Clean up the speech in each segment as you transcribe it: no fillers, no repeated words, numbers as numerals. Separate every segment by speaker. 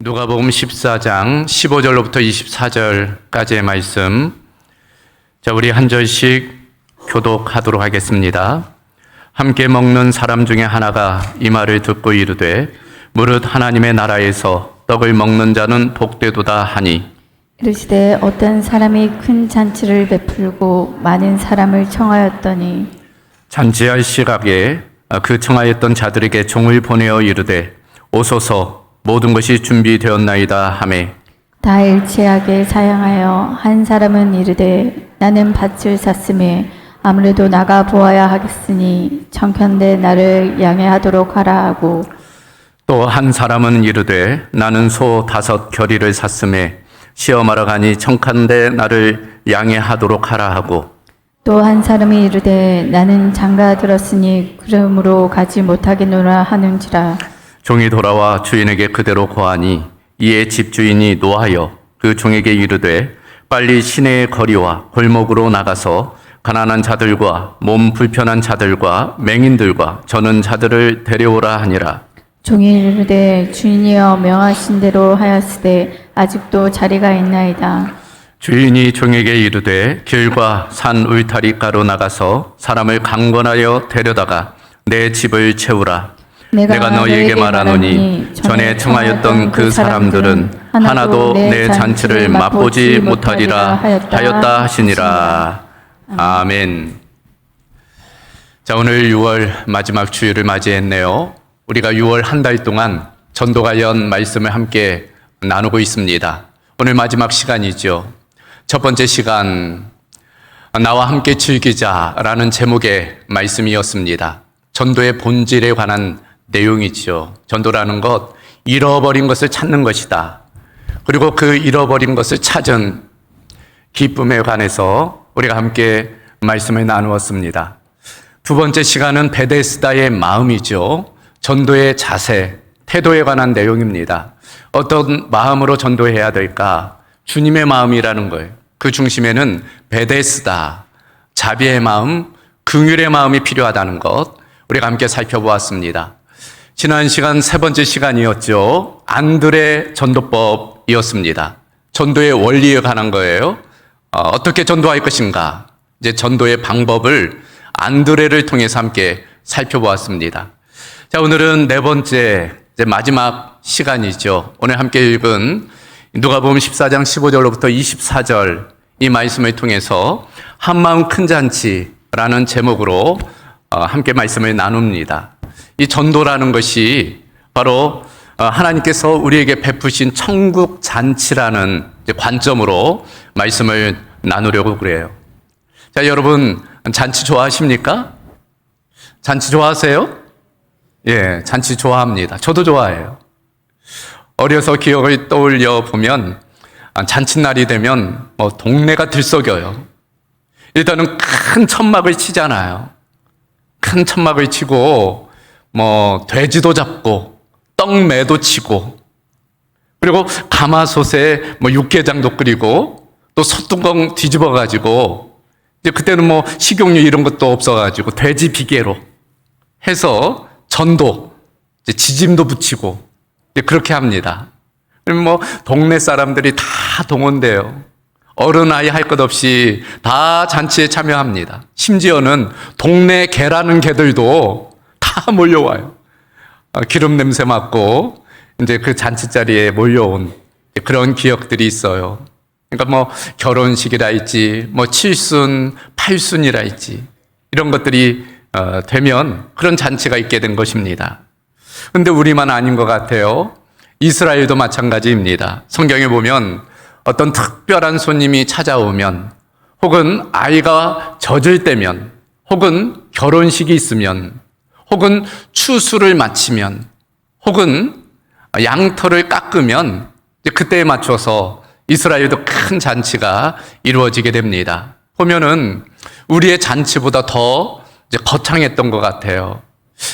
Speaker 1: 누가복음 14장 15절로부터 24절까지의 말씀. 자, 우리 한 절씩 교독하도록 하겠습니다. 함께 먹는 사람 중에 하나가 이 말을 듣고 이르되 무릇 하나님의 나라에서 떡을 먹는 자는 복되도다 하니
Speaker 2: 이르시되 어떤 사람이 큰 잔치를 베풀고 많은 사람을 청하였더니
Speaker 1: 잔치할 시각에 그 청하였던 자들에게 종을 보내어 이르되 오소서 모든 것이 준비되었나이다 하매
Speaker 2: 다 일치하게 사양하여 한 사람은 이르되 나는 밭을 샀음에 아무래도 나가 보아야 하겠으니 청컨대 나를 양해하도록 하라 하고
Speaker 1: 또 한 사람은 이르되 나는 소 5 겨리를 샀음에 시험하러 가니 청컨대 나를 양해하도록 하라 하고
Speaker 2: 또 한 사람이 이르되 나는 장가 들었으니 그러므로 가지 못하겠노라 하는지라.
Speaker 1: 종이 돌아와 주인에게 그대로 고하니 이에 집주인이 노하여 그 종에게 이르되 빨리 시내의 거리와 골목으로 나가서 가난한 자들과 몸 불편한 자들과 맹인들과 저는 자들을 데려오라 하니라.
Speaker 2: 종이 이르되 주인이여 명하신 대로 하였으되 아직도 자리가 있나이다.
Speaker 1: 주인이 종에게 이르되 길과 산 울타리가로 나가서 사람을 강권하여 데려다가 내 집을 채우라. 내가 너희에게 말하노니 전에 청하였던 그 사람들은 하나도 내 잔치를 맛보지 못하리라 하였다 하시니라. 아멘. 자, 오늘 6월 마지막 주일을 맞이했네요. 우리가 6월 한 달 동안 전도 관련 말씀을 함께 나누고 있습니다. 오늘 마지막 시간이죠. 첫 번째 시간, 나와 함께 즐기자라는 제목의 말씀이었습니다. 전도의 본질에 관한 내용이죠. 전도라는 것, 잃어버린 것을 찾는 것이다. 그리고 그 잃어버린 것을 찾은 기쁨에 관해서 우리가 함께 말씀을 나누었습니다. 두 번째 시간은 베데스다의 마음이죠. 전도의 자세, 태도에 관한 내용입니다. 어떤 마음으로 전도해야 될까? 주님의 마음이라는 거예요. 그 중심에는 베데스다, 자비의 마음, 긍휼의 마음이 필요하다는 것, 우리가 함께 살펴보았습니다. 지난 시간 세 번째 시간이었죠. 안드레 전도법이었습니다. 전도의 원리에 관한 거예요. 어떻게 전도할 것인가? 이제 전도의 방법을 안드레를 통해서 함께 살펴보았습니다. 자, 오늘은 네 번째, 이제 마지막 시간이죠. 오늘 함께 읽은 누가복음 14장 15절로부터 24절 이 말씀을 통해서 한마음 큰 잔치라는 제목으로 함께 말씀을 나눕니다. 이 전도라는 것이 바로 하나님께서 우리에게 베푸신 천국 잔치라는 관점으로 말씀을 나누려고 그래요. 자, 여러분 잔치 좋아하십니까? 잔치 좋아하세요? 예, 잔치 좋아합니다. 저도 좋아해요. 어려서 기억을 떠올려 보면 잔칫날이 되면 동네가 들썩여요. 일단은 큰 천막을 치잖아요. 큰 천막을 치고 돼지도 잡고 떡매도 치고 그리고 가마솥에 육개장도 끓이고 또 솥뚜껑 뒤집어 가지고 이제 그때는 식용유 이런 것도 없어 가지고 돼지 비계로 해서 전도 이제 지짐도 붙이고 이제 그렇게 합니다. 그럼 동네 사람들이 다 동원돼요. 어른 아이 할 것 없이 다 잔치에 참여합니다. 심지어는 동네 개라는 개들도 다 몰려와요. 기름 냄새 맡고 이제 그 잔치 자리에 몰려온 그런 기억들이 있어요. 그러니까 결혼식이라 있지, 칠순, 팔순이라 있지, 이런 것들이 되면 그런 잔치가 있게 된 것입니다. 근데 우리만 아닌 것 같아요. 이스라엘도 마찬가지입니다. 성경에 보면 어떤 특별한 손님이 찾아오면 혹은 아이가 젖을 때면 혹은 결혼식이 있으면 혹은 추수를 마치면 혹은 양털을 깎으면 그때에 맞춰서 이스라엘도 큰 잔치가 이루어지게 됩니다. 보면은 우리의 잔치보다 더 거창했던 것 같아요.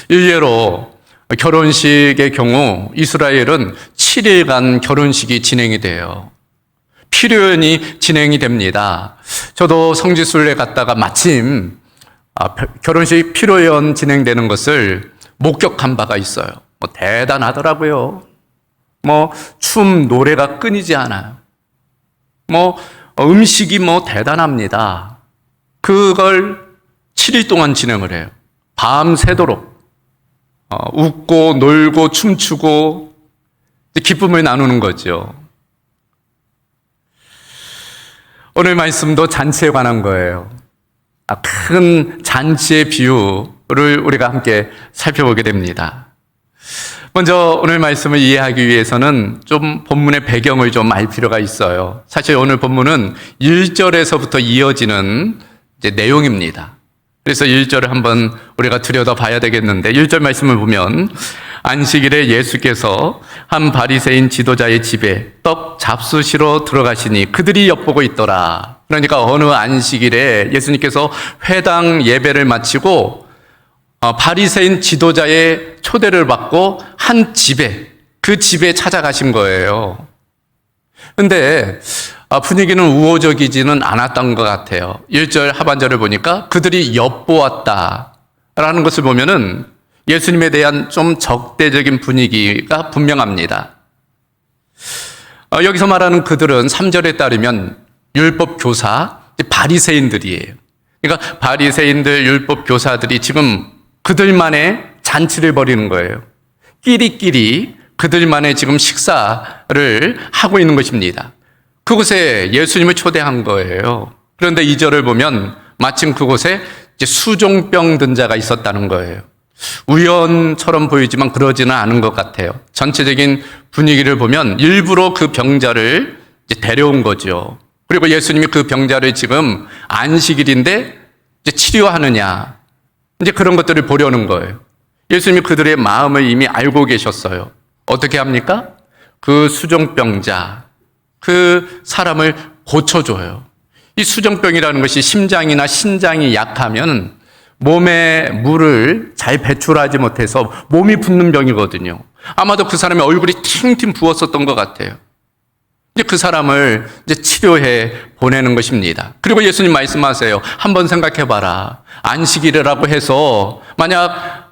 Speaker 1: 일례로 결혼식의 경우 이스라엘은 7일간 결혼식이 진행이 돼요. 피로연이 진행이 됩니다. 저도 성지순례 갔다가 마침 결혼식 피로연 진행되는 것을 목격한 바가 있어요. 대단하더라고요. 춤, 노래가 끊이지 않아요. 음식이 대단합니다. 그걸 7일 동안 진행을 해요. 밤새도록. 웃고, 놀고, 춤추고, 기쁨을 나누는 거죠. 오늘 말씀도 잔치에 관한 거예요. 큰 잔치의 비유를 우리가 함께 살펴보게 됩니다. 먼저 오늘 말씀을 이해하기 위해서는 좀 본문의 배경을 좀 알 필요가 있어요. 사실 오늘 본문은 1절에서부터 이어지는 내용입니다. 그래서 1절을 한번 우리가 들여다봐야 되겠는데 1절 말씀을 보면 안식일에 예수께서 한 바리새인 지도자의 집에 떡 잡수시러 들어가시니 그들이 엿보고 있더라. 그러니까 어느 안식일에 예수님께서 회당 예배를 마치고 바리새인 지도자의 초대를 받고 한 집에, 그 집에 찾아가신 거예요. 근데 분위기는 우호적이지는 않았던 것 같아요. 1절 하반절을 보니까 그들이 엿보았다라는 것을 보면은 예수님에 대한 좀 적대적인 분위기가 분명합니다. 여기서 말하는 그들은 3절에 따르면 율법 교사, 바리새인들이에요. 그러니까 바리새인들, 율법 교사들이 지금 그들만의 잔치를 벌이는 거예요. 끼리끼리 그들만의 지금 식사를 하고 있는 것입니다. 그곳에 예수님을 초대한 거예요. 그런데 2절을 보면 마침 그곳에 수종병 든 자가 있었다는 거예요. 우연처럼 보이지만 그러지는 않은 것 같아요. 전체적인 분위기를 보면 일부러 그 병자를 데려온 거죠. 그리고 예수님이 그 병자를 지금 안식일인데 치료하느냐, 그런 것들을 보려는 거예요. 예수님이 그들의 마음을 이미 알고 계셨어요. 어떻게 합니까? 그 수종병자, 그 사람을 고쳐줘요. 이 수종병이라는 것이 심장이나 신장이 약하면 몸에 물을 잘 배출하지 못해서 몸이 붓는 병이거든요. 아마도 그 사람의 얼굴이 팅팅 부었었던 것 같아요. 그 사람을 치료해 보내는 것입니다. 그리고 예수님 말씀하세요. 한번 생각해봐라. 안식일이라고 해서 만약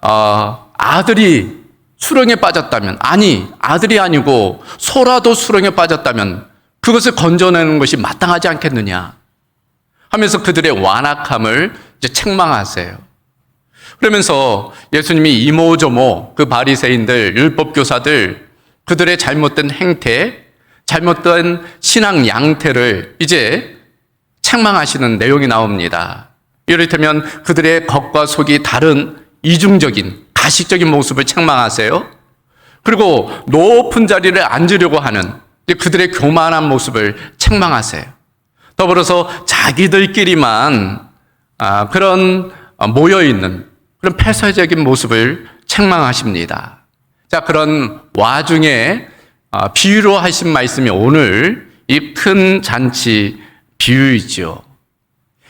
Speaker 1: 아들이 수렁에 빠졌다면, 아니 아들이 아니고 소라도 수렁에 빠졌다면 그것을 건져내는 것이 마땅하지 않겠느냐 하면서 그들의 완악함을 책망하세요. 그러면서 예수님이 이모저모 그 바리새인들, 율법교사들, 그들의 잘못된 행태, 잘못된 신앙 양태를 이제 책망하시는 내용이 나옵니다. 이를테면 그들의 겉과 속이 다른 이중적인 가식적인 모습을 책망하세요. 그리고 높은 자리를 앉으려고 하는 그들의 교만한 모습을 책망하세요. 더불어서 자기들끼리만 그런 모여있는 그런 폐쇄적인 모습을 책망하십니다. 자, 그런 와중에 비유로 하신 말씀이 오늘 이 큰 잔치 비유이죠.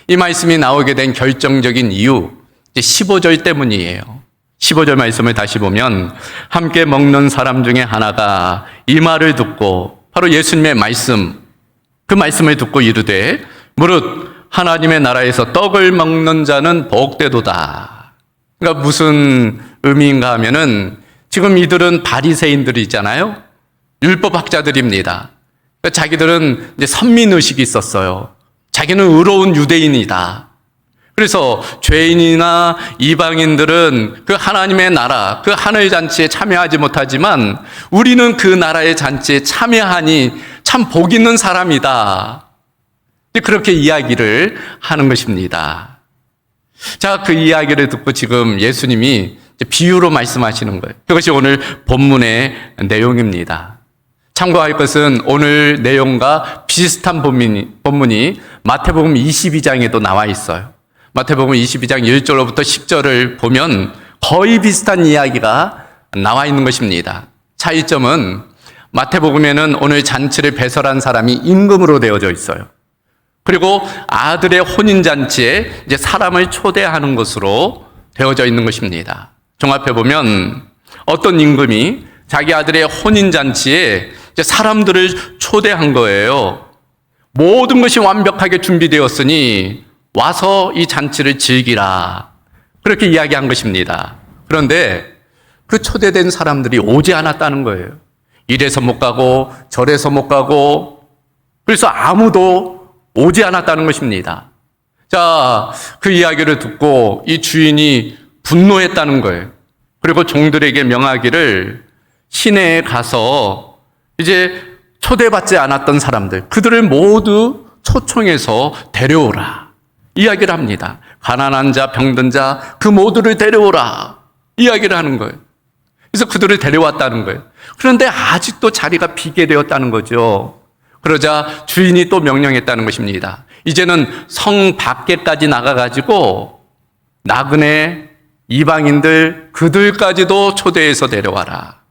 Speaker 1: 이 말씀이 나오게 된 결정적인 이유 15절 때문이에요. 15절 말씀을 다시 보면 함께 먹는 사람 중에 하나가 이 말을 듣고 바로 예수님의 말씀, 그 말씀을 듣고 이르되 무릇 하나님의 나라에서 떡을 먹는 자는 복되도다. 그러니까 무슨 의미인가 하면은 지금 이들은 바리새인들이잖아요. 율법학자들입니다. 그러니까 자기들은 이제 선민의식이 있었어요. 자기는 의로운 유대인이다. 그래서 죄인이나 이방인들은 그 하나님의 나라, 그 하늘잔치에 참여하지 못하지만 우리는 그 나라의 잔치에 참여하니 참 복 있는 사람이다. 그렇게 이야기를 하는 것입니다. 자, 그 이야기를 듣고 지금 예수님이 비유로 말씀하시는 거예요. 그것이 오늘 본문의 내용입니다. 참고할 것은 오늘 내용과 비슷한 본문이 마태복음 22장에도 나와 있어요. 마태복음 22장 1절로부터 10절을 보면 거의 비슷한 이야기가 나와 있는 것입니다. 차이점은 마태복음에는 오늘 잔치를 배설한 사람이 임금으로 되어져 있어요. 그리고 아들의 혼인잔치에 이제 사람을 초대하는 것으로 되어져 있는 것입니다. 종합해 보면 어떤 임금이 자기 아들의 혼인잔치에 이제 사람들을 초대한 거예요. 모든 것이 완벽하게 준비되었으니 와서 이 잔치를 즐기라. 그렇게 이야기한 것입니다. 그런데 그 초대된 사람들이 오지 않았다는 거예요. 이래서 못 가고 저래서 못 가고 그래서 아무도 오지 않았다는 것입니다. 자, 그 이야기를 듣고 이 주인이 분노했다는 거예요. 그리고 종들에게 명하기를 시내에 가서 이제 초대받지 않았던 사람들, 그들을 모두 초청해서 데려오라. 이야기를 합니다. 가난한 자, 병든 자, 그 모두를 데려오라. 이야기를 하는 거예요. 그래서 그들을 데려왔다는 거예요. 그런데 아직도 자리가 비게 되었다는 거죠. 그러자 주인이 또 명령했다는 것입니다. 이제는 성 밖에까지 나가가지고 나그네 이방인들 그들까지도 초대해서 데려와라.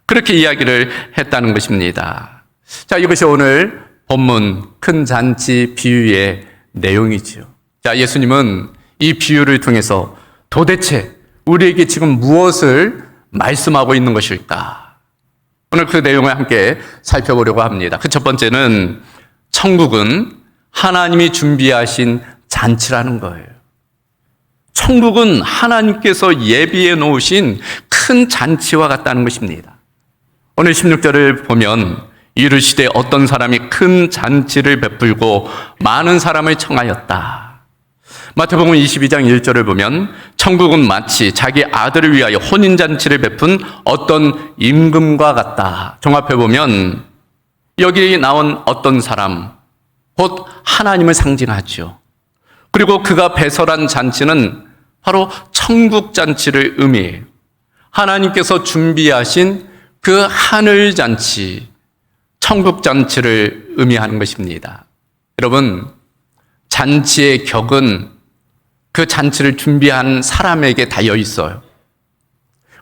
Speaker 1: 그렇게 이야기를 했다는 것입니다. 자, 이것이 오늘 본문 큰 잔치 비유의 내용이지요. 자, 예수님은 이 비유를 통해서 도대체 우리에게 지금 무엇을 말씀하고 있는 것일까? 오늘 그 내용을 함께 살펴보려고 합니다. 그 첫 번째는 천국은 하나님이 준비하신 잔치라는 거예요. 천국은 하나님께서 예비해 놓으신 큰 잔치와 같다는 것입니다. 오늘 16절을 보면 이르시되 어떤 사람이 큰 잔치를 베풀고 많은 사람을 청하였다. 마태복음 22장 1절을 보면 천국은 마치 자기 아들을 위하여 혼인잔치를 베푼 어떤 임금과 같다. 종합해 보면 여기 나온 어떤 사람, 곧 하나님을 상징하죠. 그리고 그가 배설한 잔치는 바로 천국 잔치를 의미해요. 하나님께서 준비하신 그 하늘 잔치, 천국 잔치를 의미하는 것입니다. 여러분, 잔치의 격은 그 잔치를 준비한 사람에게 달려 있어요.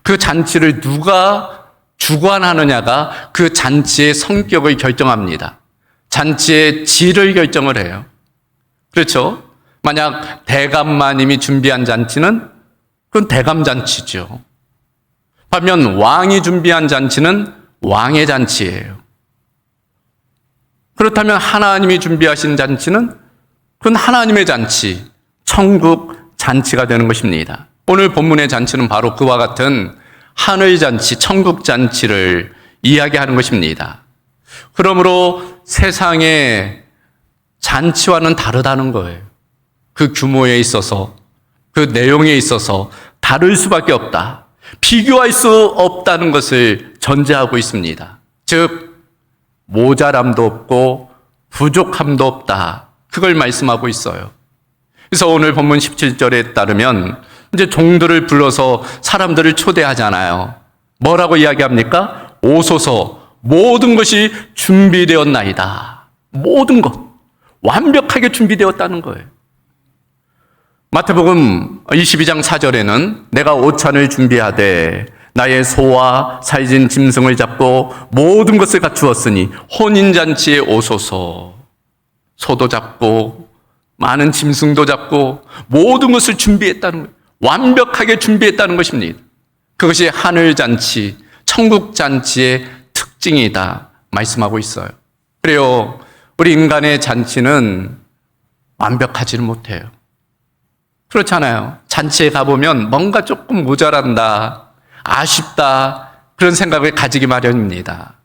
Speaker 1: 그 잔치를 누가 주관하느냐가 그 잔치의 성격을 결정합니다. 잔치의 질을 결정을 해요. 그렇죠? 만약 대감마님이 준비한 잔치는 그건 대감잔치죠. 반면 왕이 준비한 잔치는 왕의 잔치예요. 그렇다면 하나님이 준비하신 잔치는 그건 하나님의 잔치, 천국 잔치가 되는 것입니다. 오늘 본문의 잔치는 바로 그와 같은 하늘 잔치, 천국 잔치를 이야기하는 것입니다. 그러므로 세상의 잔치와는 다르다는 거예요. 그 규모에 있어서, 그 내용에 있어서 다를 수밖에 없다. 비교할 수 없다는 것을 전제하고 있습니다. 즉, 모자람도 없고 부족함도 없다. 그걸 말씀하고 있어요. 그래서 오늘 본문 17절에 따르면 이제 종들을 불러서 사람들을 초대하잖아요. 뭐라고 이야기합니까? 오소서, 모든 것이 준비되었나이다. 모든 것 완벽하게 준비되었다는 거예요. 마태복음 22장 4절에는 내가 오찬을 준비하되 나의 소와 살진 짐승을 잡고 모든 것을 갖추었으니 혼인잔치에 오소서. 소도 잡고 많은 짐승도 잡고 모든 것을 준비했다는 거예요. 완벽하게 준비했다는 것입니다. 그것이 하늘잔치, 천국잔치의 특징이다 말씀하고 있어요. 그래요, 우리 인간의 잔치는 완벽하지는 못해요. 그렇잖아요. 잔치에 가보면 뭔가 조금 모자란다, 아쉽다, 그런 생각을 가지기 마련입니다.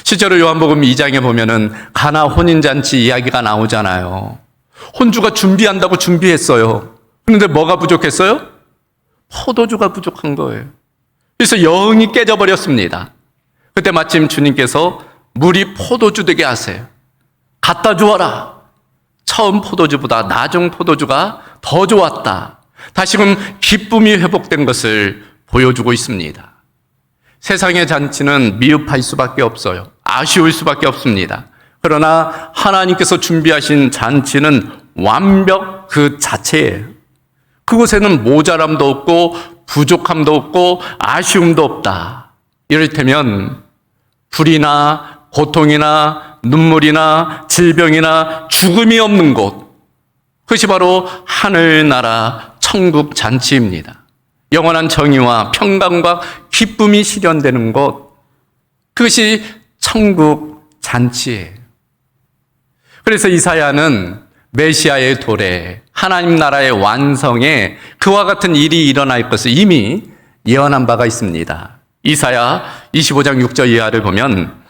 Speaker 1: 실제로 요한복음 2장에 보면은 가나 혼인잔치 이야기가 나오잖아요. 혼주가 준비한다고 준비했어요. 그런데 뭐가 부족했어요? 포도주가 부족한 거예요. 그래서 영이 깨져버렸습니다. 그때 마침 주님께서 물이 포도주 되게 하세요. 갖다 주어라. 처음 포도주보다 나중 포도주가 더 좋았다. 다시금 기쁨이 회복된 것을 보여주고 있습니다. 세상의 잔치는 미흡할 수밖에 없어요. 아쉬울 수밖에 없습니다. 그러나 하나님께서 준비하신 잔치는 완벽 그 자체예요. 그곳에는 모자람도 없고 부족함도 없고 아쉬움도 없다. 이를테면 불이나 고통이나 눈물이나 질병이나 죽음이 없는 곳, 그것이 바로 하늘나라 천국 잔치입니다. 영원한 정의와 평강과 기쁨이 실현되는 곳, 그것이 천국 잔치예요. 그래서 이사야는 메시아의 도래, 하나님 나라의 완성에 그와 같은 일이 일어날 것을 이미 예언한 바가 있습니다. 이사야 25장 6절 이하를 보면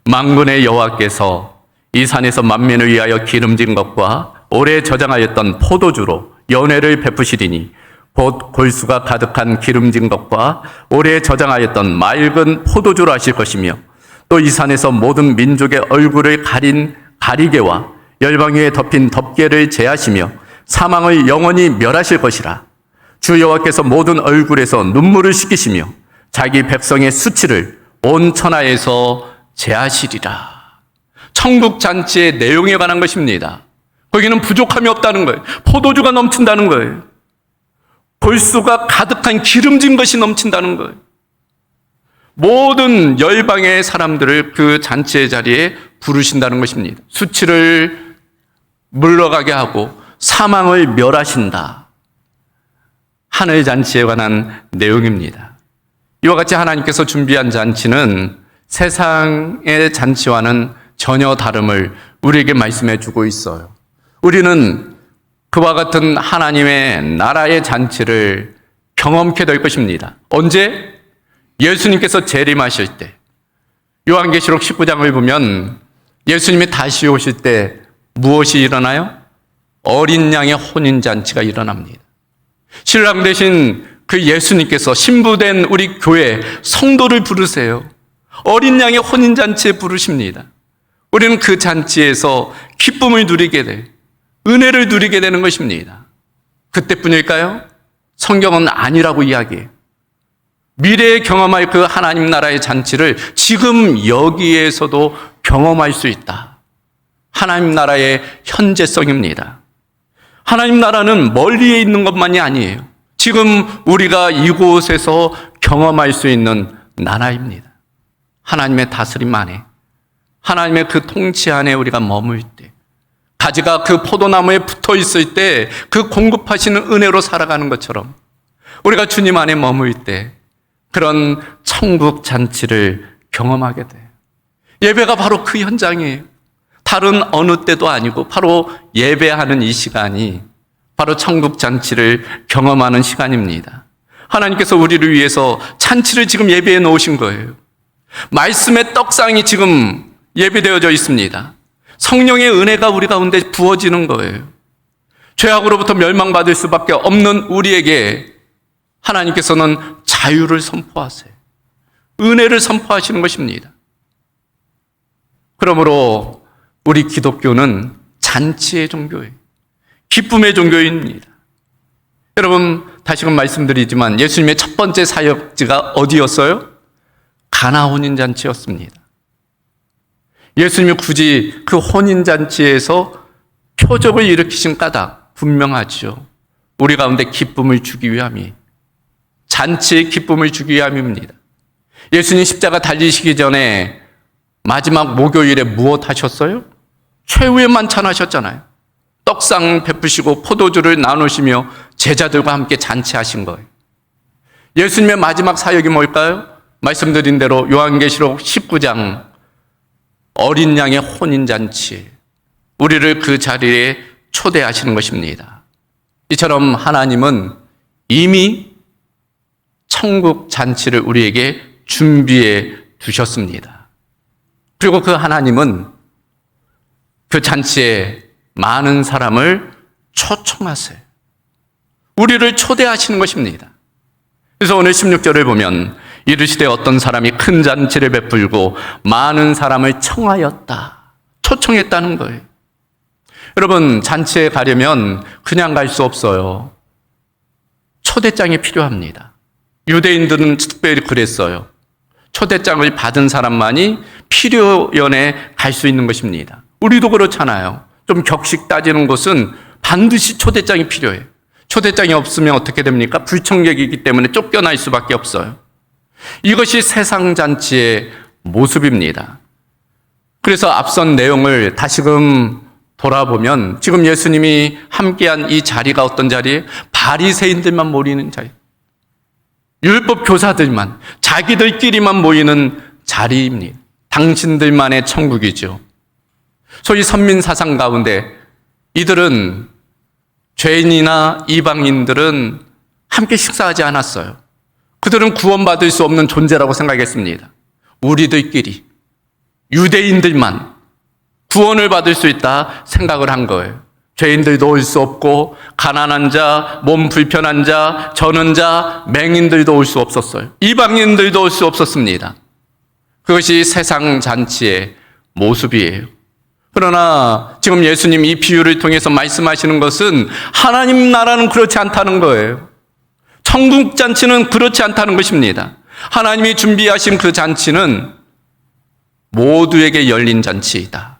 Speaker 1: 만군의 여호와께서 이 산에서 만민을 위하여 기름진 것과 오래 저장하였던 포도주로 연회를 베푸시리니 곧 골수가 가득한 기름진 것과 오래 저장하였던 맑은 포도주로 하실 것이며 또 이 산에서 모든 민족의 얼굴을 가린 가리개와 열방 위에 덮인 덮개를 제하시며 사망을 영원히 멸하실 것이라. 주 여호와께서 모든 얼굴에서 눈물을 씻기시며 자기 백성의 수치를 온 천하에서 제하시리라. 천국 잔치의 내용에 관한 것입니다. 거기는 부족함이 없다는 거예요. 포도주가 넘친다는 거예요. 골수가 가득한 기름진 것이 넘친다는 거예요. 모든 열방의 사람들을 그 잔치의 자리에 부르신다는 것입니다. 수치를 물러가게 하고 사망을 멸하신다. 하늘 잔치에 관한 내용입니다. 이와 같이 하나님께서 준비한 잔치는 세상의 잔치와는 전혀 다름을 우리에게 말씀해 주고 있어요. 우리는 그와 같은 하나님의 나라의 잔치를 경험케 될 것입니다. 언제? 예수님께서 재림하실 때. 요한계시록 19장을 보면 예수님이 다시 오실 때 무엇이 일어나요? 어린 양의 혼인잔치가 일어납니다. 신랑 되신 그 예수님께서 신부된 우리 교회 성도를 부르세요. 어린 양의 혼인잔치에 부르십니다. 우리는 그 잔치에서 기쁨을 누리게 돼, 은혜를 누리게 되는 것입니다. 그때뿐일까요? 성경은 아니라고 이야기해요. 미래에 경험할 그 하나님 나라의 잔치를 지금 여기에서도 경험할 수 있다. 하나님 나라의 현재성입니다. 하나님 나라는 멀리에 있는 것만이 아니에요. 지금 우리가 이곳에서 경험할 수 있는 나라입니다. 하나님의 다스림 안에, 하나님의 그 통치 안에 우리가 머물 때, 가지가 그 포도나무에 붙어 있을 때 그 공급하시는 은혜로 살아가는 것처럼 우리가 주님 안에 머물 때 그런 천국 잔치를 경험하게 돼요. 예배가 바로 그 현장이에요. 다른 어느 때도 아니고 바로 예배하는 이 시간이 바로 천국 잔치를 경험하는 시간입니다. 하나님께서 우리를 위해서 잔치를 지금 예배해 놓으신 거예요. 말씀의 떡상이 지금 예배되어져 있습니다. 성령의 은혜가 우리 가운데 부어지는 거예요. 죄악으로부터 멸망받을 수밖에 없는 우리에게 하나님께서는 자유를 선포하세요. 은혜를 선포하시는 것입니다. 그러므로 우리 기독교는 잔치의 종교예요. 기쁨의 종교입니다. 여러분, 다시금 말씀드리지만 예수님의 첫 번째 사역지가 어디였어요? 가나 혼인잔치였습니다. 예수님이 굳이 그 혼인잔치에서 표적을 일으키신 까닭 분명하죠. 우리 가운데 기쁨을 주기 위함이, 잔치의 기쁨을 주기 위함입니다. 예수님 십자가 달리시기 전에 마지막 목요일에 무엇 하셨어요? 최후의 만찬 하셨잖아요. 떡상 베푸시고 포도주를 나누시며 제자들과 함께 잔치하신 거예요. 예수님의 마지막 사역이 뭘까요? 말씀드린 대로 요한계시록 19장 어린 양의 혼인잔치, 우리를 그 자리에 초대하시는 것입니다. 이처럼 하나님은 이미 천국 잔치를 우리에게 준비해 두셨습니다. 그리고 그 하나님은 그 잔치에 많은 사람을 초청하세요. 우리를 초대하시는 것입니다. 그래서 오늘 16절을 보면 이르시되 어떤 사람이 큰 잔치를 베풀고 많은 사람을 청하였다. 초청했다는 거예요. 여러분, 잔치에 가려면 그냥 갈 수 없어요. 초대장이 필요합니다. 유대인들은 특별히 그랬어요. 초대장을 받은 사람만이 필요연에 갈 수 있는 것입니다. 우리도 그렇잖아요. 좀 격식 따지는 곳은 반드시 초대장이 필요해요. 초대장이 없으면 어떻게 됩니까? 불청객이기 때문에 쫓겨날 수밖에 없어요. 이것이 세상 잔치의 모습입니다. 그래서 앞선 내용을 다시금 돌아보면 지금 예수님이 함께한 이 자리가 어떤 자리예요? 바리새인들만 모이는 자리, 율법 교사들만, 자기들끼리만 모이는 자리입니다. 당신들만의 천국이죠. 소위 선민 사상 가운데 이들은, 죄인이나 이방인들은 함께 식사하지 않았어요. 그들은 구원받을 수 없는 존재라고 생각했습니다. 우리들끼리, 유대인들만 구원을 받을 수 있다 생각을 한 거예요. 죄인들도 올 수 없고, 가난한 자, 몸 불편한 자, 저는 자, 맹인들도 올 수 없었어요. 이방인들도 올 수 없었습니다. 그것이 세상 잔치의 모습이에요. 그러나 지금 예수님 이 비유를 통해서 말씀하시는 것은 하나님 나라는 그렇지 않다는 거예요. 천국 잔치는 그렇지 않다는 것입니다. 하나님이 준비하신 그 잔치는 모두에게 열린 잔치이다.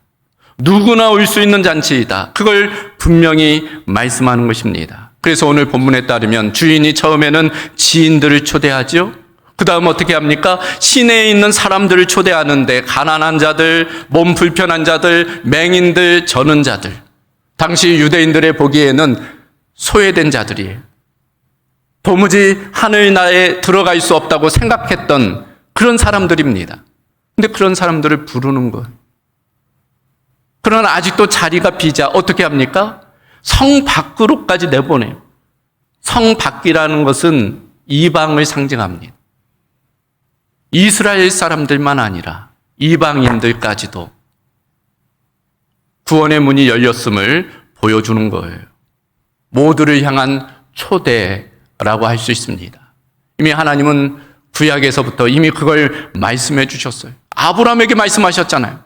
Speaker 1: 누구나 올 수 있는 잔치이다. 그걸 분명히 말씀하는 것입니다. 그래서 오늘 본문에 따르면 주인이 처음에는 지인들을 초대하죠. 그 다음 어떻게 합니까? 시내에 있는 사람들을 초대하는데 가난한 자들, 몸 불편한 자들, 맹인들, 저는 자들. 당시 유대인들의 보기에는 소외된 자들이에요. 도무지 하늘나라에 들어갈 수 없다고 생각했던 그런 사람들입니다. 근데 그런 사람들을 부르는 거예요. 그러나 아직도 자리가 비자 어떻게 합니까? 성 밖으로까지 내보내요. 성 밖이라는 것은 이방을 상징합니다. 이스라엘 사람들만 아니라 이방인들까지도 구원의 문이 열렸음을 보여주는 거예요. 모두를 향한 초대라고 할 수 있습니다. 이미 하나님은 구약에서부터 이미 그걸 말씀해 주셨어요. 아브라함에게 말씀하셨잖아요.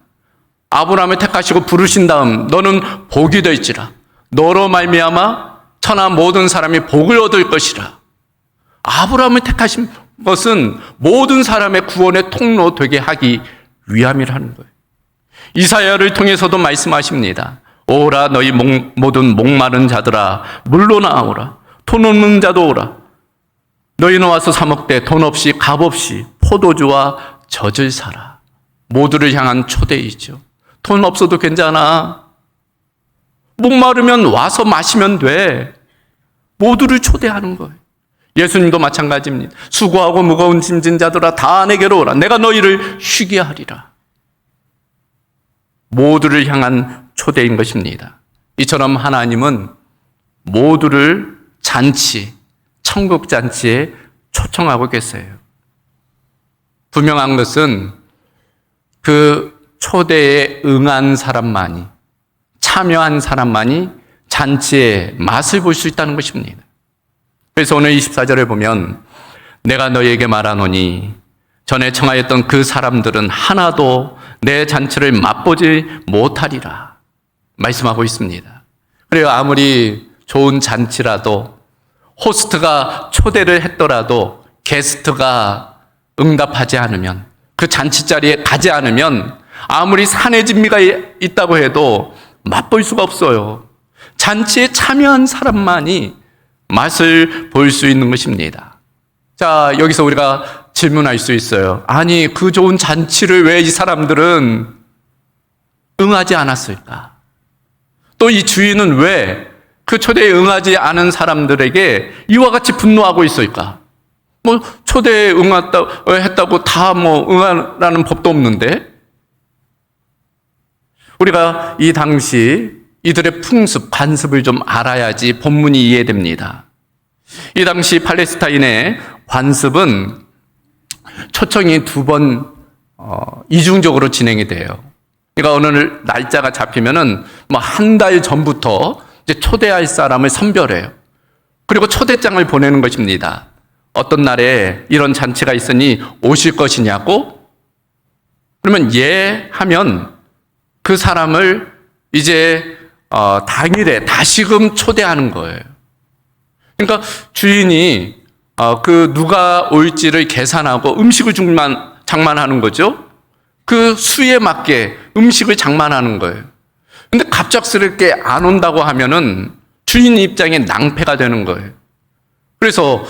Speaker 1: 아브라함을 택하시고 부르신 다음 너는 복이 될지라 너로 말미암아 천하 모든 사람이 복을 얻을 것이라. 아브라함을 택하신 것은 모든 사람의 구원의 통로 되게 하기 위함이라는 거예요. 이사야를 통해서도 말씀하십니다. 오라 너희 모든 목마른 자들아 물로 나오라. 돈 없는 자도 오라. 너희는 와서 사 먹되 돈 없이 값 없이 포도주와 젖을 사라. 모두를 향한 초대이죠. 돈 없어도 괜찮아. 목마르면 와서 마시면 돼. 모두를 초대하는 거예요. 예수님도 마찬가지입니다. 수고하고 무거운 짐진 자들아 다 내게로 오라. 내가 너희를 쉬게 하리라. 모두를 향한 초대인 것입니다. 이처럼 하나님은 모두를 잔치, 천국 잔치에 초청하고 계세요. 분명한 것은 그 초대에 응한 사람만이, 참여한 사람만이 잔치의 맛을 볼 수 있다는 것입니다. 그래서 오늘 24절에 보면 내가 너희에게 말하노니 전에 청하였던 그 사람들은 하나도 내 잔치를 맛보지 못하리라 말씀하고 있습니다. 그래요. 아무리 좋은 잔치라도 호스트가 초대를 했더라도 게스트가 응답하지 않으면 그 잔치 자리에 가지 않으면 아무리 산의 진미가 있다고 해도 맛볼 수가 없어요. 잔치에 참여한 사람만이 맛을 볼 수 있는 것입니다. 자, 여기서 우리가 질문할 수 있어요. 아니, 그 좋은 잔치를 왜 이 사람들은 응하지 않았을까? 또 이 주인은 왜 그 초대에 응하지 않은 사람들에게 이와 같이 분노하고 있을까? 뭐 초대에 했다고 다 응하라는 법도 없는데. 우리가 이 당시 이들의 풍습, 관습을 좀 알아야지 본문이 이해됩니다. 이 당시 팔레스타인의 관습은 초청이 2번 이중적으로 진행이 돼요. 그러니까 어느 날짜가 잡히면은 한 달 전부터 이제 초대할 사람을 선별해요. 그리고 초대장을 보내는 것입니다. 어떤 날에 이런 잔치가 있으니 오실 것이냐고? 그러면 예 하면 그 사람을 이제 당일에 다시금 초대하는 거예요. 그러니까 주인이 그 누가 올지를 계산하고 음식을 장만하는 거죠. 그 수에 맞게 음식을 장만하는 거예요. 근데 갑작스럽게 안 온다고 하면은 주인 입장에 낭패가 되는 거예요. 그래서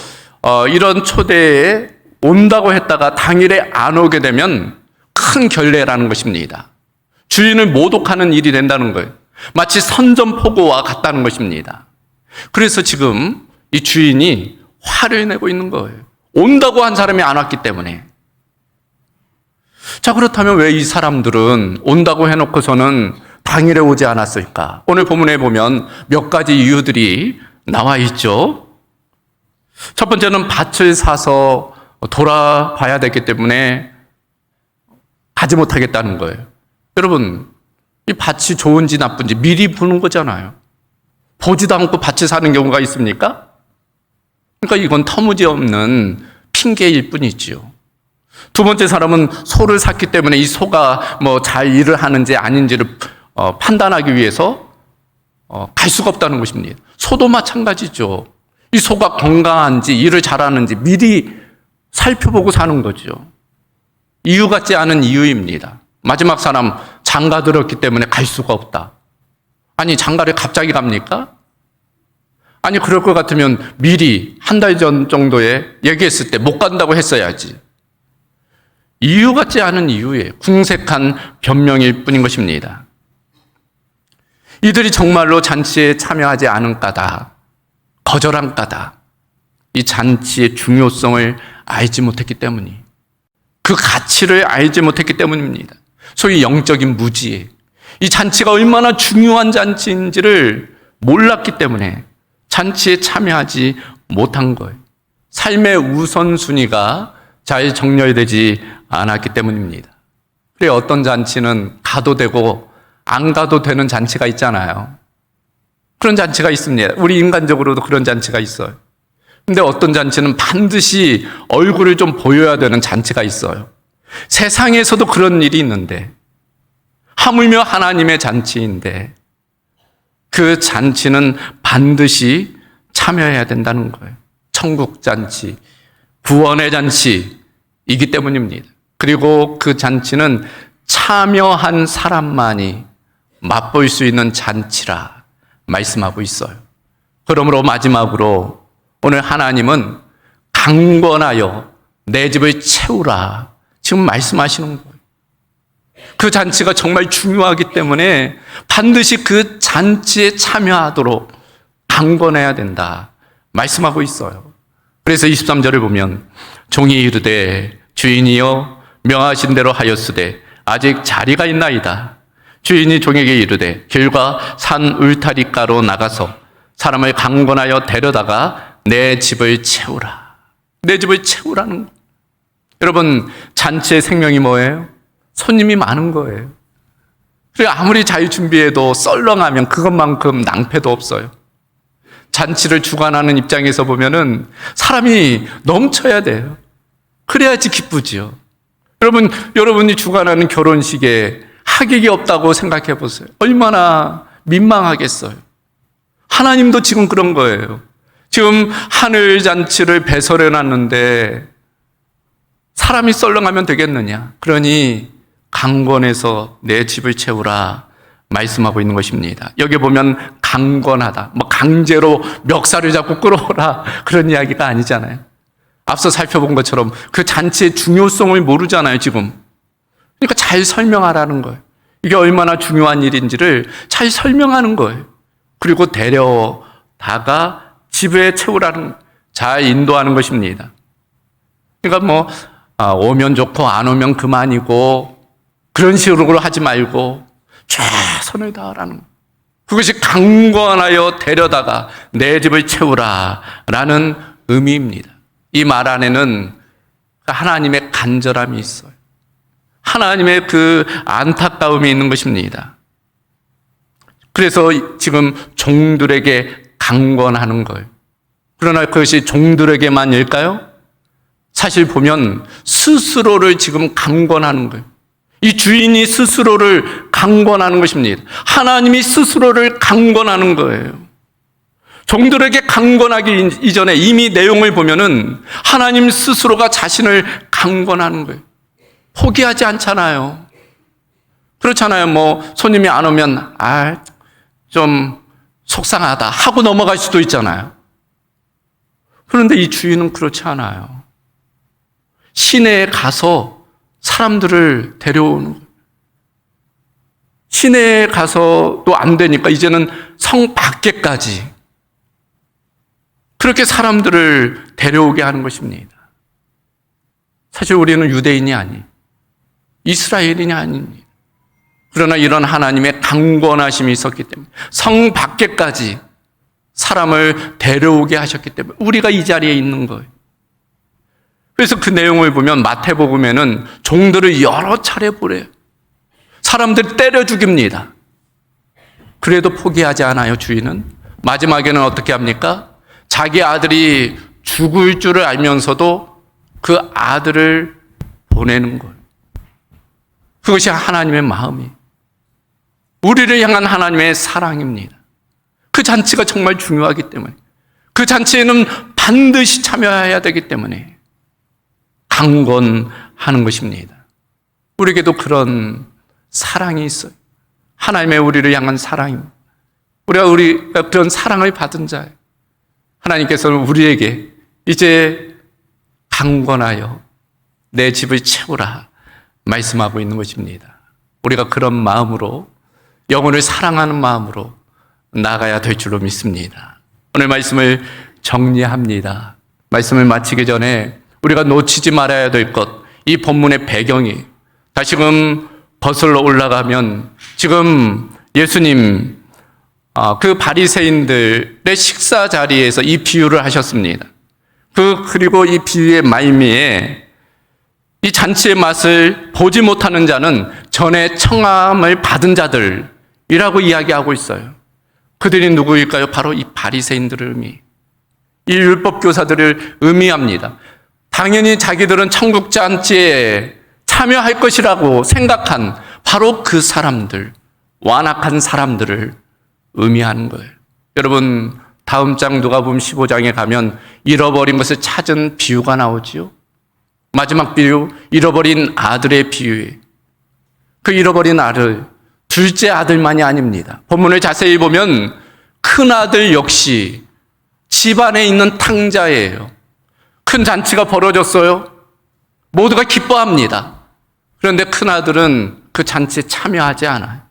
Speaker 1: 이런 초대에 온다고 했다가 당일에 안 오게 되면 큰 결례라는 것입니다. 주인을 모독하는 일이 된다는 거예요. 마치 선전포고와 같다는 것입니다. 그래서 지금 이 주인이 화를 내고 있는 거예요. 온다고 한 사람이 안 왔기 때문에. 자, 그렇다면 왜 이 사람들은 온다고 해놓고서는 당일에 오지 않았을까? 오늘 본문에 보면 몇 가지 이유들이 나와 있죠. 첫 번째는 밭을 사서 돌아봐야 되기 때문에 가지 못하겠다는 거예요. 여러분, 이 밭이 좋은지 나쁜지 미리 보는 거잖아요. 보지도 않고 밭에 사는 경우가 있습니까? 그러니까 이건 터무니없는 핑계일 뿐이지요. 두 번째 사람은 소를 샀기 때문에 이 소가 잘 일을 하는지 아닌지를 판단하기 위해서 갈 수가 없다는 것입니다. 소도 마찬가지죠. 이 소가 건강한지 일을 잘하는지 미리 살펴보고 사는 거죠. 이유 같지 않은 이유입니다. 마지막 사람 장가 들었기 때문에 갈 수가 없다. 아니, 장가를 갑자기 갑니까? 아니, 그럴 것 같으면 미리 한 달 전 정도에 얘기했을 때 못 간다고 했어야지. 이유 같지 않은 이유에 궁색한 변명일 뿐인 것입니다. 이들이 정말로 잔치에 참여하지 않은 까닭, 거절한 까닭, 이 잔치의 중요성을 알지 못했기 때문이, 그 가치를 알지 못했기 때문입니다. 소위 영적인 무지에 이 잔치가 얼마나 중요한 잔치인지를 몰랐기 때문에 잔치에 참여하지 못한 거예요. 삶의 우선순위가 잘 정렬되지 않았기 때문입니다. 그래, 어떤 잔치는 가도 되고 안 가도 되는 잔치가 있잖아요. 그런 잔치가 있습니다. 우리 인간적으로도 그런 잔치가 있어요. 근데 어떤 잔치는 반드시 얼굴을 좀 보여야 되는 잔치가 있어요. 세상에서도 그런 일이 있는데, 하물며 하나님의 잔치인데 그 잔치는 반드시 참여해야 된다는 거예요. 천국 잔치, 구원의 잔치이기 때문입니다. 그리고 그 잔치는 참여한 사람만이 맛볼 수 있는 잔치라 말씀하고 있어요. 그러므로 마지막으로 오늘 하나님은 강권하여 내 집을 채우라 지금 말씀하시는 거예요. 그 잔치가 정말 중요하기 때문에 반드시 그 잔치에 참여하도록 강권해야 된다 말씀하고 있어요. 그래서 23절을 보면 종이 이르되 주인이여 명하신 대로 하였으되 아직 자리가 있나이다. 주인이 종에게 이르되 길과 산 울타리가로 나가서 사람을 강권하여 데려다가 내 집을 채우라. 내 집을 채우라는 거예요. 여러분, 잔치의 생명이 뭐예요? 손님이 많은 거예요. 그리고 아무리 잘 준비해도 썰렁하면 그것만큼 낭패도 없어요. 잔치를 주관하는 입장에서 보면은 사람이 넘쳐야 돼요. 그래야지 기쁘지요. 여러분이 주관하는 결혼식에 하객이 없다고 생각해 보세요. 얼마나 민망하겠어요. 하나님도 지금 그런 거예요. 지금 하늘 잔치를 배설해 놨는데 사람이 썰렁하면 되겠느냐. 그러니 강권해서 내 집을 채우라 말씀하고 있는 것입니다. 여기 보면 강권하다, 강제로 멱살을 잡고 끌어오라 그런 이야기가 아니잖아요. 앞서 살펴본 것처럼 그 잔치의 중요성을 모르잖아요, 지금. 그러니까 잘 설명하라는 거예요. 이게 얼마나 중요한 일인지를 잘 설명하는 거예요. 그리고 데려다가 집에 채우라는, 잘 인도하는 것입니다. 그러니까 오면 좋고 안 오면 그만이고 그런 식으로 하지 말고 최선을 다하라는 거예요. 그것이 강권하여 데려다가 내 집을 채우라라는 의미입니다. 이 말 안에는 하나님의 간절함이 있어요. 하나님의 그 안타까움이 있는 것입니다. 그래서 지금 종들에게 강권하는 거예요. 그러나 그것이 종들에게만일까요? 사실 보면 스스로를 지금 강권하는 거예요. 이 주인이 스스로를 강권하는 것입니다. 하나님이 스스로를 강권하는 거예요. 종들에게 강권하기 이전에 이미 내용을 보면은 하나님 스스로가 자신을 강권하는 거예요. 포기하지 않잖아요. 그렇잖아요. 손님이 안 오면 좀 속상하다 하고 넘어갈 수도 있잖아요. 그런데 이 주인은 그렇지 않아요. 시내에 가서 사람들을 데려오는 거예요. 시내에 가서도 안 되니까 이제는 성 밖에까지 그렇게 사람들을 데려오게 하는 것입니다. 사실 우리는 유대인이 아니, 이스라엘인이 아닙니다. 그러나 이런 하나님의 강권하심이 있었기 때문에 성 밖에까지 사람을 데려오게 하셨기 때문에 우리가 이 자리에 있는 거예요. 그래서 그 내용을 보면 마태복음에는 종들을 여러 차례 보래요. 사람들이 때려 죽입니다. 그래도 포기하지 않아요, 주인은. 마지막에는 어떻게 합니까? 자기 아들이 죽을 줄을 알면서도 그 아들을 보내는 거예요. 그것이 하나님의 마음이, 우리를 향한 하나님의 사랑입니다. 그 잔치가 정말 중요하기 때문에, 그 잔치에는 반드시 참여해야 되기 때문에 강권하는 것입니다. 우리에게도 그런 사랑이 있어요. 하나님의 우리를 향한 사랑입니다. 우리가 그런 사랑을 받은 자예요. 하나님께서는 우리에게 이제 강권하여 내 집을 채우라 말씀하고 있는 것입니다. 우리가 그런 마음으로, 영혼을 사랑하는 마음으로 나가야 될 줄로 믿습니다. 오늘 말씀을 정리합니다. 말씀을 마치기 전에 우리가 놓치지 말아야 될 것, 이 본문의 배경이 다시금 거슬러 올라가면 지금 예수님 그 바리새인들의 식사 자리에서 이 비유를 하셨습니다. 그리고 이 비유의 말미에 이 잔치의 맛을 보지 못하는 자는 전에 청함을 받은 자들이라고 이야기하고 있어요. 그들이 누구일까요? 바로 이 바리새인들을 의미, 이 율법 교사들을 의미합니다. 당연히 자기들은 천국 잔치에 참여할 것이라고 생각한 바로 그 사람들, 완악한 사람들을 의미하는 거예요. 여러분, 다음 장 누가복음 15장에 가면 잃어버린 것을 찾은 비유가 나오지요. 마지막 비유, 잃어버린 아들의 비유예요. 그 잃어버린 아들, 둘째 아들만이 아닙니다. 본문을 자세히 보면 큰 아들 역시 집안에 있는 탕자예요. 큰 잔치가 벌어졌어요. 모두가 기뻐합니다. 그런데 큰 아들은 그 잔치에 참여하지 않아요.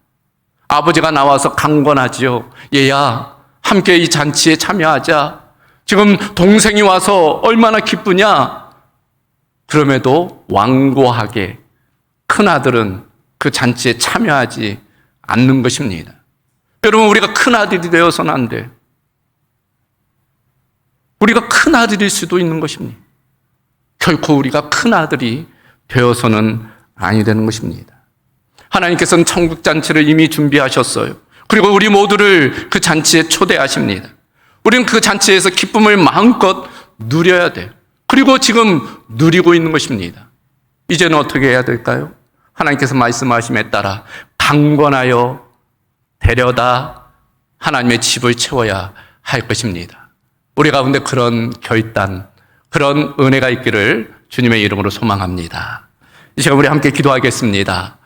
Speaker 1: 아버지가 나와서 강권하지요. 얘야, 함께 이 잔치에 참여하자. 지금 동생이 와서 얼마나 기쁘냐. 그럼에도 완고하게 큰 아들은 그 잔치에 참여하지 않는 것입니다. 여러분, 우리가 큰 아들이 되어서는 안 돼요. 우리가 큰 아들일 수도 있는 것입니다. 결코 우리가 큰 아들이 되어서는 아니 되는 것입니다. 하나님께서는 천국 잔치를 이미 준비하셨어요. 그리고 우리 모두를 그 잔치에 초대하십니다. 우리는 그 잔치에서 기쁨을 마음껏 누려야 돼요. 그리고 지금 누리고 있는 것입니다. 이제는 어떻게 해야 될까요? 하나님께서 말씀하심에 따라 강권하여 데려다 하나님의 집을 채워야 할 것입니다. 우리 가운데 그런 결단, 그런 은혜가 있기를 주님의 이름으로 소망합니다. 이 시간 우리 함께 기도하겠습니다.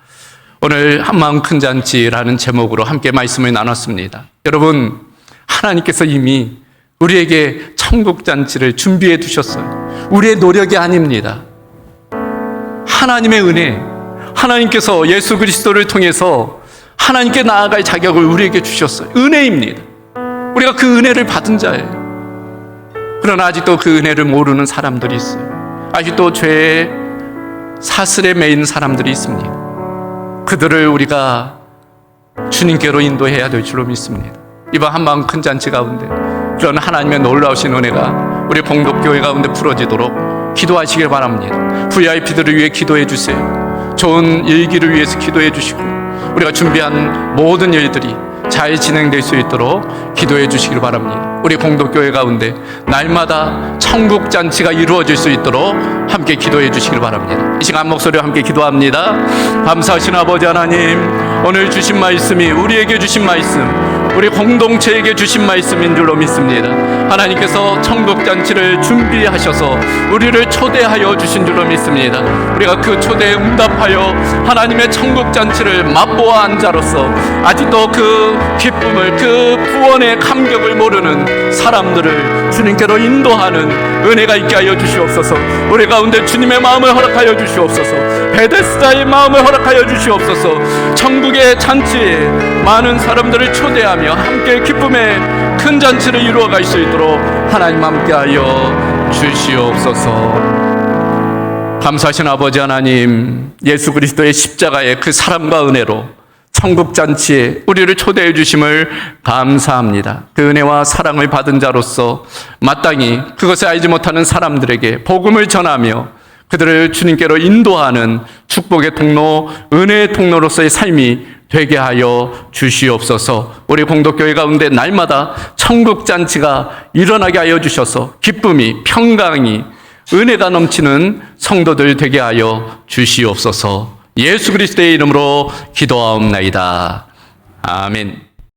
Speaker 1: 오늘 한마음 큰 잔치라는 제목으로 함께 말씀을 나눴습니다. 여러분, 하나님께서 이미 우리에게 천국 잔치를 준비해 두셨어요. 우리의 노력이 아닙니다. 하나님의 은혜, 하나님께서 예수 그리스도를 통해서 하나님께 나아갈 자격을 우리에게 주셨어요. 은혜입니다. 우리가 그 은혜를 받은 자예요. 그러나 아직도 그 은혜를 모르는 사람들이 있어요. 아직도 죄의 사슬에 매인 사람들이 있습니다. 그들을 우리가 주님께로 인도해야 될 줄로 믿습니다. 이번 한마음 큰 잔치 가운데 그런 하나님의 놀라우신 은혜가 우리 봉독교회 가운데 풀어지도록 기도하시길 바랍니다. VIP들을 위해 기도해 주세요. 좋은 일기를 위해서 기도해 주시고 우리가 준비한 모든 일들이 잘 진행될 수 있도록 기도해 주시길 바랍니다. 우리 공동교회 가운데 날마다 천국 잔치가 이루어질 수 있도록 함께 기도해 주시길 바랍니다. 이 시간 목소리와 함께 기도합니다. 감사하신 아버지 하나님, 오늘 주신 말씀이 우리에게 주신 말씀, 우리 공동체에게 주신 말씀인 줄로 믿습니다. 하나님께서 천국 잔치를 준비하셔서 우리를 초대하여 주신 줄로 믿습니다. 우리가 그 초대에 응답하여 하나님의 천국 잔치를 맛보아 한 자로서 아직도 그 기쁨을, 그 구원의 감격을 모르는 사람들을 주님께로 인도하는 은혜가 있게 하여 주시옵소서. 우리 가운데 주님의 마음을 허락하여 주시옵소서. 베데스다의 마음을 허락하여 주시옵소서. 천국의 잔치에 많은 사람들을 초대하며 함께 기쁨의 큰 잔치를 이루어갈 수 있도록 하나님 함께하여 주시옵소서. 감사하신 아버지 하나님, 예수 그리스도의 십자가의 그 사랑과 은혜로 천국잔치에 우리를 초대해 주심을 감사합니다. 그 은혜와 사랑을 받은 자로서 마땅히 그것을 알지 못하는 사람들에게 복음을 전하며 그들을 주님께로 인도하는 축복의 통로, 은혜의 통로로서의 삶이 되게 하여 주시옵소서. 우리 공동교회 가운데 날마다 천국잔치가 일어나게 하여 주셔서 기쁨이, 평강이, 은혜가 넘치는 성도들 되게 하여 주시옵소서. 예수 그리스도의 이름으로 기도하옵나이다. 아멘.